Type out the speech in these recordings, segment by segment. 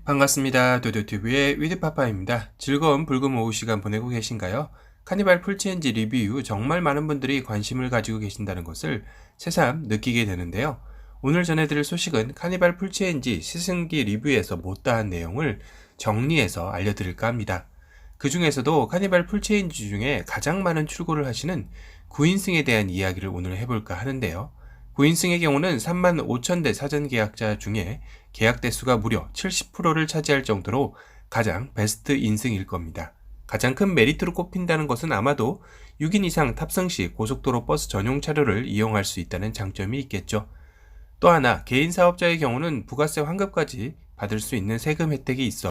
반갑습니다. 도도튜브의 위드파파입니다. 즐거운 불금 오후 시간 보내고 계신가요? 카니발 풀체인지 리뷰 정말 많은 분들이 관심을 가지고 계신다는 것을 새삼 느끼게 되는데요. 오늘 전해드릴 소식은 카니발 풀체인지 시승기 리뷰에서 못다한 내용을 정리해서 알려드릴까 합니다. 그 중에서도 카니발 풀체인지 중에 가장 많은 출고를 하시는 9인승에 대한 이야기를 오늘 해볼까 하는데요. 9인승의 경우는 35,000대 사전 계약자 중에 계약 대수가 무려 70%를 차지할 정도로 가장 베스트 인승일 겁니다. 가장 큰 메리트로 꼽힌다는 것은 아마도 6인 이상 탑승 시 고속도로 버스 전용 차로를 이용할 수 있다는 장점이 있겠죠. 또 하나, 개인 사업자의 경우는 부가세 환급까지 받을 수 있는 세금 혜택이 있어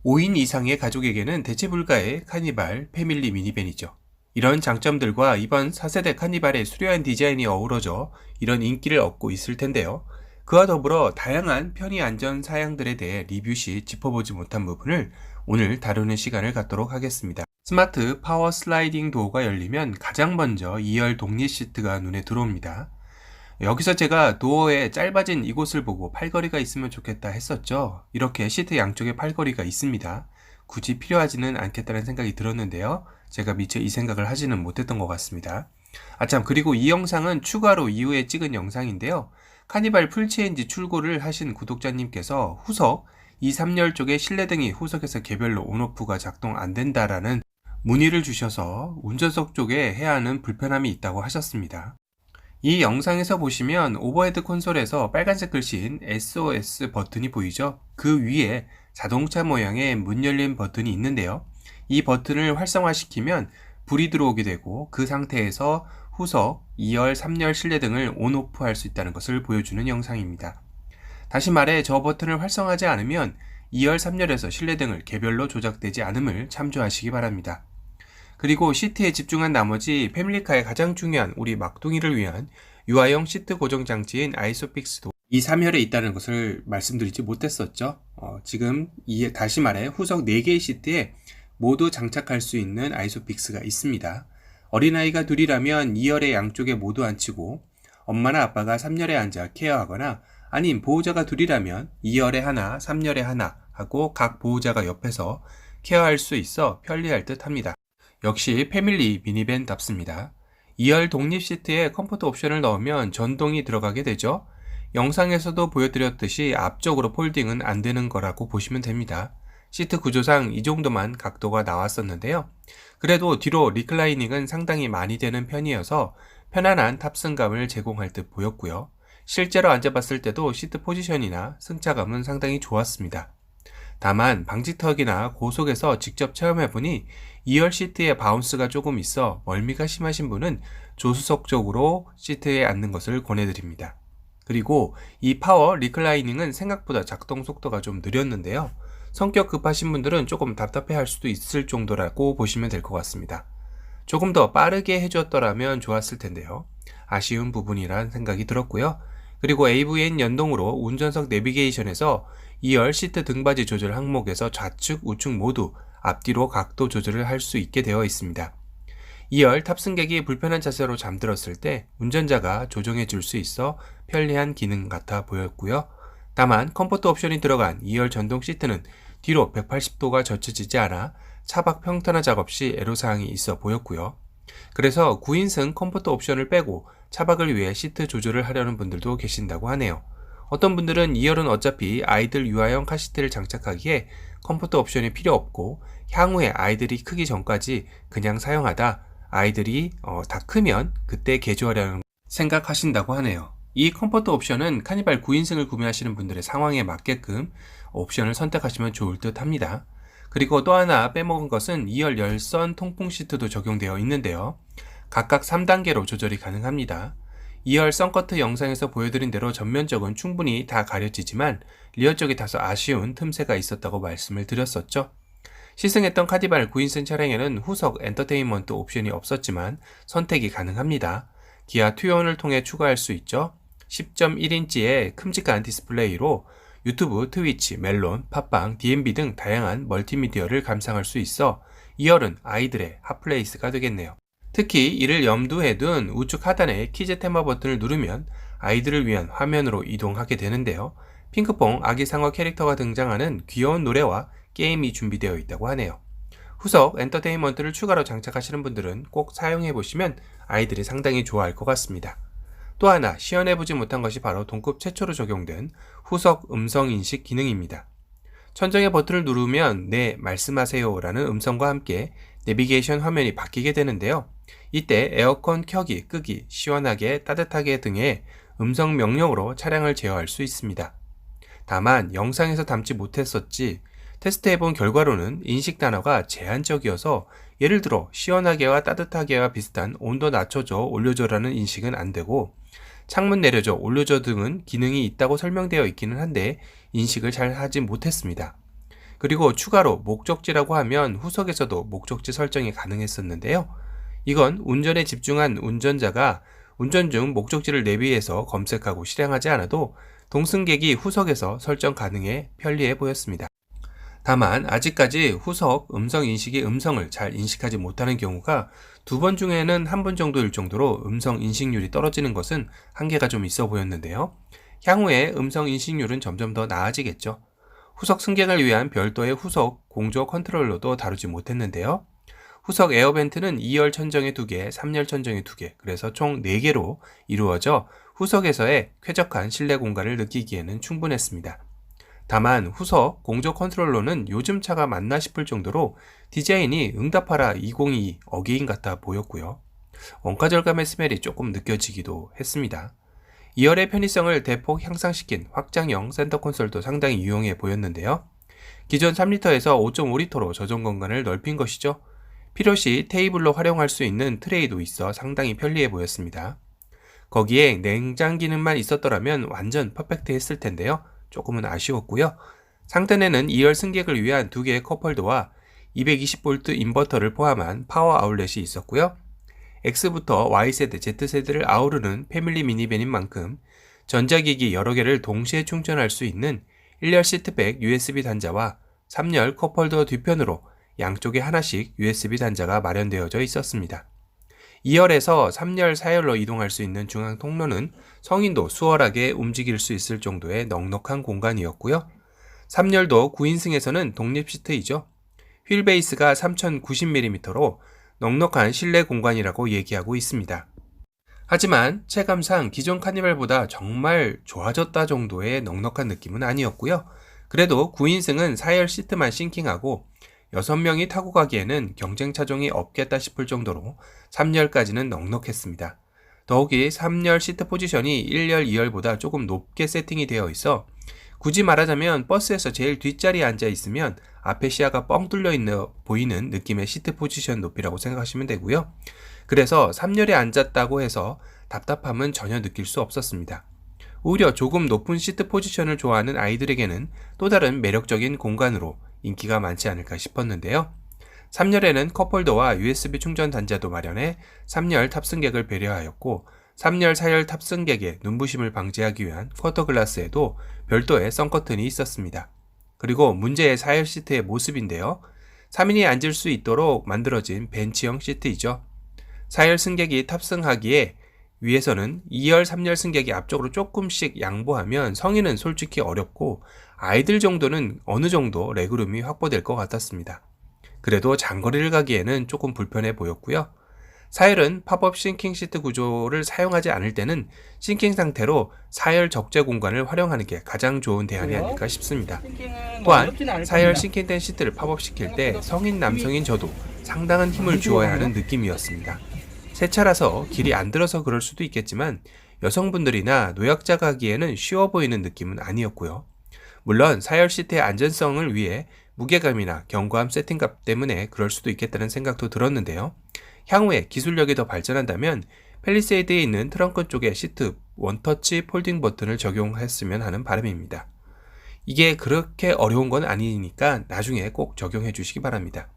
5인 이상의 가족에게는 대체 불가의 카니발 패밀리 미니밴이죠. 이런 장점들과 이번 4세대 카니발의 수려한 디자인이 어우러져 이런 인기를 얻고 있을 텐데요. 그와 더불어 다양한 편의 안전 사양들에 대해 리뷰 시 짚어보지 못한 부분을 오늘 다루는 시간을 갖도록 하겠습니다. 스마트 파워 슬라이딩 도어가 열리면 가장 먼저 2열 독립 시트가 눈에 들어옵니다. 여기서 제가 도어에 짧아진 이곳을 보고 팔걸이가 있으면 좋겠다 했었죠. 이렇게 시트 양쪽에 팔걸이가 있습니다. 굳이 필요하지는 않겠다는 생각이 들었는데요. 제가 미처 이 생각을 하지는 못했던 것 같습니다. 아참, 그리고 이 영상은 추가로 이후에 찍은 영상인데요. 카니발 풀체인지 출고를 하신 구독자님께서 후석 2, 3열 쪽에 실내등이 후석에서 개별로 온오프가 작동 안 된다라는 문의를 주셔서 운전석 쪽에 해야 하는 불편함이 있다고 하셨습니다. 이 영상에서 보시면 오버헤드 콘솔에서 빨간색 글씨인 SOS 버튼이 보이죠? 그 위에 자동차 모양의 문 열린 버튼이 있는데요. 이 버튼을 활성화시키면 불이 들어오게 되고 그 상태에서 후석 2열, 3열 실내등을 온오프 할 수 있다는 것을 보여주는 영상입니다. 다시 말해 저 버튼을 활성화하지 않으면 2열, 3열에서 실내등을 개별로 조작되지 않음을 참조하시기 바랍니다. 그리고 시트에 집중한 나머지 패밀리카의 가장 중요한 우리 막둥이를 위한 유아용 시트 고정 장치인 아이소픽스도 이 3열에 있다는 것을 말씀드리지 못했었죠. 지금 다시 말해 후석 4개의 시트에 모두 장착할 수 있는 아이소픽스가 있습니다. 어린아이가 둘이라면 2열의 양쪽에 모두 앉히고 엄마나 아빠가 3열에 앉아 케어하거나 아님 보호자가 둘이라면 2열에 하나, 3열에 하나 하고 각 보호자가 옆에서 케어할 수 있어 편리할 듯 합니다. 역시 패밀리 미니밴답습니다. 2열 독립 시트에 컴포트 옵션을 넣으면 전동이 들어가게 되죠. 영상에서도 보여드렸듯이 앞쪽으로 폴딩은 안 되는 거라고 보시면 됩니다. 시트 구조상 이 정도만 각도가 나왔었는데요. 그래도 뒤로 리클라이닝은 상당히 많이 되는 편이어서 편안한 탑승감을 제공할 듯 보였고요. 실제로 앉아봤을 때도 시트 포지션이나 승차감은 상당히 좋았습니다. 다만 방지턱이나 고속에서 직접 체험해보니 2열 시트에 바운스가 조금 있어 멀미가 심하신 분은 조수석 쪽으로 시트에 앉는 것을 권해드립니다. 그리고 이 파워 리클라이닝은 생각보다 작동 속도가 좀 느렸는데요. 성격 급하신 분들은 조금 답답해할 수도 있을 정도라고 보시면 될 것 같습니다. 조금 더 빠르게 해주었더라면 좋았을 텐데요. 아쉬운 부분이란 생각이 들었고요. 그리고 AVN 연동으로 운전석 내비게이션에서 2열 시트 등받이 조절 항목에서 좌측, 우측 모두 앞뒤로 각도 조절을 할 수 있게 되어 있습니다. 2열 탑승객이 불편한 자세로 잠들었을 때 운전자가 조정해 줄 수 있어 편리한 기능 같아 보였고요. 다만 컴포트 옵션이 들어간 2열 전동 시트는 뒤로 180도가 젖혀지지 않아 차박 평탄화 작업 시 애로사항이 있어 보였고요. 그래서 9인승 컴포트 옵션을 빼고 차박을 위해 시트 조절을 하려는 분들도 계신다고 하네요. 어떤 분들은 2열은 어차피 아이들 유아용 카시트를 장착하기에 컴포트 옵션이 필요 없고 향후에 아이들이 크기 전까지 그냥 사용하다 아이들이 다 크면 그때 개조하려는 생각하신다고 하네요. 이 컴포트 옵션은 카니발 9인승을 구매하시는 분들의 상황에 맞게끔 옵션을 선택하시면 좋을 듯 합니다. 그리고 또 하나 빼먹은 것은 2열 열선 통풍 시트도 적용되어 있는데요. 각각 3단계로 조절이 가능합니다. 2열 썬커트 영상에서 보여드린 대로 전면적은 충분히 다 가려지지만 리어 쪽이 다소 아쉬운 틈새가 있었다고 말씀을 드렸었죠. 시승했던 카니발 9인승 차량에는 후석 엔터테인먼트 옵션이 없었지만 선택이 가능합니다. 기아 투혼을 통해 추가할 수 있죠. 10.1인치의 큼직한 디스플레이로 유튜브, 트위치, 멜론, 팟빵, DMB 등 다양한 멀티미디어를 감상할 수 있어 2열은 아이들의 핫플레이스가 되겠네요. 특히 이를 염두에 둔 우측 하단의 키즈 테마 버튼을 누르면 아이들을 위한 화면으로 이동하게 되는데요. 핑크퐁 아기 상어 캐릭터가 등장하는 귀여운 노래와 게임이 준비되어 있다고 하네요. 후석 엔터테인먼트를 추가로 장착하시는 분들은 꼭 사용해보시면 아이들이 상당히 좋아할 것 같습니다. 또 하나 시연해보지 못한 것이 바로 동급 최초로 적용된 후석 음성인식 기능입니다. 천정의 버튼을 누르면 네, 말씀하세요 라는 음성과 함께 내비게이션 화면이 바뀌게 되는데요. 이때 에어컨 켜기, 끄기, 시원하게, 따뜻하게 등의 음성 명령으로 차량을 제어할 수 있습니다. 다만 영상에서 담지 못했었지 테스트해본 결과로는 인식 단어가 제한적이어서 예를 들어 시원하게와 따뜻하게와 비슷한 온도 낮춰줘, 올려줘라는 인식은 안되고 창문 내려줘, 올려줘 등은 기능이 있다고 설명되어 있기는 한데 인식을 잘 하지 못했습니다. 그리고 추가로 목적지라고 하면 후석에서도 목적지 설정이 가능했었는데요. 이건 운전에 집중한 운전자가 운전 중 목적지를 내비해서 검색하고 실행하지 않아도 동승객이 후석에서 설정 가능해 편리해 보였습니다. 다만 아직까지 후석 음성인식이 음성을 잘 인식하지 못하는 경우가 2번 중에는 1번 정도일 정도로 음성 인식률이 떨어지는 것은 한계가 좀 있어 보였는데요. 향후에 음성 인식률은 점점 더 나아지겠죠. 후석 승객을 위한 별도의 후석 공조 컨트롤러도 다루지 못했는데요. 후석 에어벤트는 2열 천정에 2개, 3열 천정에 2개, 그래서 총 4개로 이루어져 후석에서의 쾌적한 실내 공간을 느끼기에는 충분했습니다. 다만 후석 공조 컨트롤러는 요즘 차가 맞나 싶을 정도로 디자인이 응답하라 2022 어게인 같아 보였고요. 원가 절감의 스멜이 조금 느껴지기도 했습니다. 2열의 편의성을 대폭 향상시킨 확장형 센터 콘솔도 상당히 유용해 보였는데요. 기존 3리터에서 5.5리터로 저장 공간을 넓힌 것이죠. 필요시 테이블로 활용할 수 있는 트레이도 있어 상당히 편리해 보였습니다. 거기에 냉장 기능만 있었더라면 완전 퍼펙트 했을 텐데요. 조금은 아쉬웠고요. 상단에는 2열 승객을 위한 2개의 컵홀더와 220V 인버터를 포함한 파워 아울렛이 있었고요. X부터 Y세대, Z세대를 아우르는 패밀리 미니밴인 만큼 전자기기 여러 개를 동시에 충전할 수 있는 1열 시트백 USB 단자와 3열 컵홀더 뒤편으로 양쪽에 하나씩 USB 단자가 마련되어져 있었습니다. 2열에서 3열, 4열로 이동할 수 있는 중앙 통로는 성인도 수월하게 움직일 수 있을 정도의 넉넉한 공간이었고요. 3열도 9인승에서는 독립 시트이죠. 휠 베이스가 3090mm로 넉넉한 실내 공간이라고 얘기하고 있습니다. 하지만 체감상 기존 카니발보다 정말 좋아졌다 정도의 넉넉한 느낌은 아니었고요. 그래도 9인승은 4열 시트만 싱킹하고 6명이 타고 가기에는 경쟁 차종이 없겠다 싶을 정도로 3열까지는 넉넉했습니다. 더욱이 3열 시트 포지션이 1열, 2열보다 조금 높게 세팅이 되어 있어 굳이 말하자면 버스에서 제일 뒷자리에 앉아 있으면 앞에 시야가 뻥 뚫려 있는 보이는 느낌의 시트 포지션 높이라고 생각하시면 되고요. 그래서 3열에 앉았다고 해서 답답함은 전혀 느낄 수 없었습니다. 오히려 조금 높은 시트 포지션을 좋아하는 아이들에게는 또 다른 매력적인 공간으로 인기가 많지 않을까 싶었는데요. 3열에는 컵홀더와 USB 충전 단자도 마련해 3열 탑승객을 배려하였고 3열, 4열 탑승객의 눈부심을 방지하기 위한 쿼터글라스에도 별도의 선커튼이 있었습니다. 그리고 문제의 4열 시트의 모습인데요. 3인이 앉을 수 있도록 만들어진 벤치형 시트이죠. 4열 승객이 탑승하기에 위에서는 2열, 3열 승객이 앞쪽으로 조금씩 양보하면 성인은 솔직히 어렵고 아이들 정도는 어느 정도 레그룸이 확보될 것 같았습니다. 그래도 장거리를 가기에는 조금 불편해 보였고요. 4열은 팝업 싱킹 시트 구조를 사용하지 않을 때는 싱킹 상태로 4열 적재 공간을 활용하는 게 가장 좋은 대안이 아닐까 싶습니다. 또한 4열 싱킹된 시트를 팝업시킬 때 성인 남성인 저도 상당한 힘을 주어야 하는 느낌이었습니다. 새 차라서 길이 안 들어서 그럴 수도 있겠지만 여성분들이나 노약자가 하기에는 쉬워 보이는 느낌은 아니었고요. 물론 4열 시트의 안전성을 위해 무게감이나 견고함 세팅값 때문에 그럴 수도 있겠다는 생각도 들었는데요. 향후에 기술력이 더 발전한다면 팰리세이드에 있는 트렁크 쪽에 시트 원터치 폴딩 버튼을 적용했으면 하는 바람입니다. 이게 그렇게 어려운 건 아니니까 나중에 꼭 적용해 주시기 바랍니다.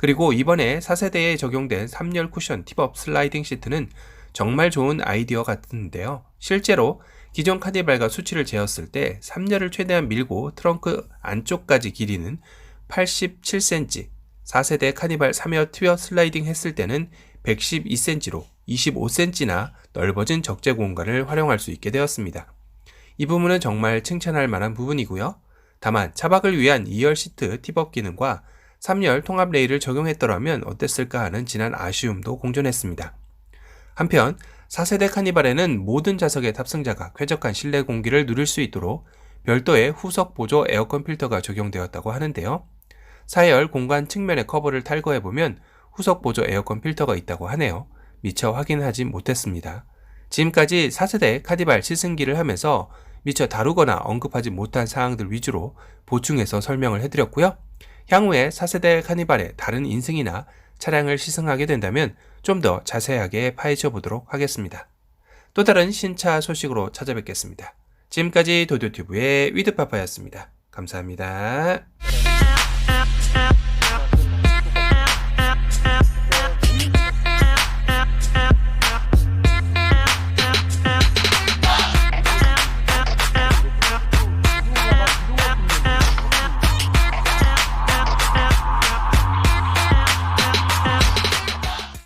그리고 이번에 4세대에 적용된 3열 쿠션 팁업 슬라이딩 시트는 정말 좋은 아이디어 같은데요. 실제로 기존 카니발과 수치를 재었을 때 3열을 최대한 밀고 트렁크 안쪽까지 길이는 87cm, 4세대 카니발 3열 튜어 슬라이딩 했을 때는 112cm로 25cm나 넓어진 적재 공간을 활용할 수 있게 되었습니다. 이 부분은 정말 칭찬할 만한 부분이고요. 다만 차박을 위한 2열 시트 팁업 기능과 3열 통합 레일을 적용했더라면 어땠을까 하는 진한 아쉬움도 공존했습니다. 한편 4세대 카니발에는 모든 좌석의 탑승자가 쾌적한 실내 공기를 누릴 수 있도록 별도의 후석 보조 에어컨 필터가 적용되었다고 하는데요. 4열 공간 측면의 커버를 탈거해보면 후석 보조 에어컨 필터가 있다고 하네요. 미처 확인하지 못했습니다. 지금까지 4세대 카니발 시승기를 하면서 미처 다루거나 언급하지 못한 사항들 위주로 보충해서 설명을 해드렸고요. 향후에 4세대 카니발의 다른 인승이나 차량을 시승하게 된다면 좀 더 자세하게 파헤쳐 보도록 하겠습니다. 또 다른 신차 소식으로 찾아뵙겠습니다. 지금까지 도도튜브의 위드파파였습니다. 감사합니다.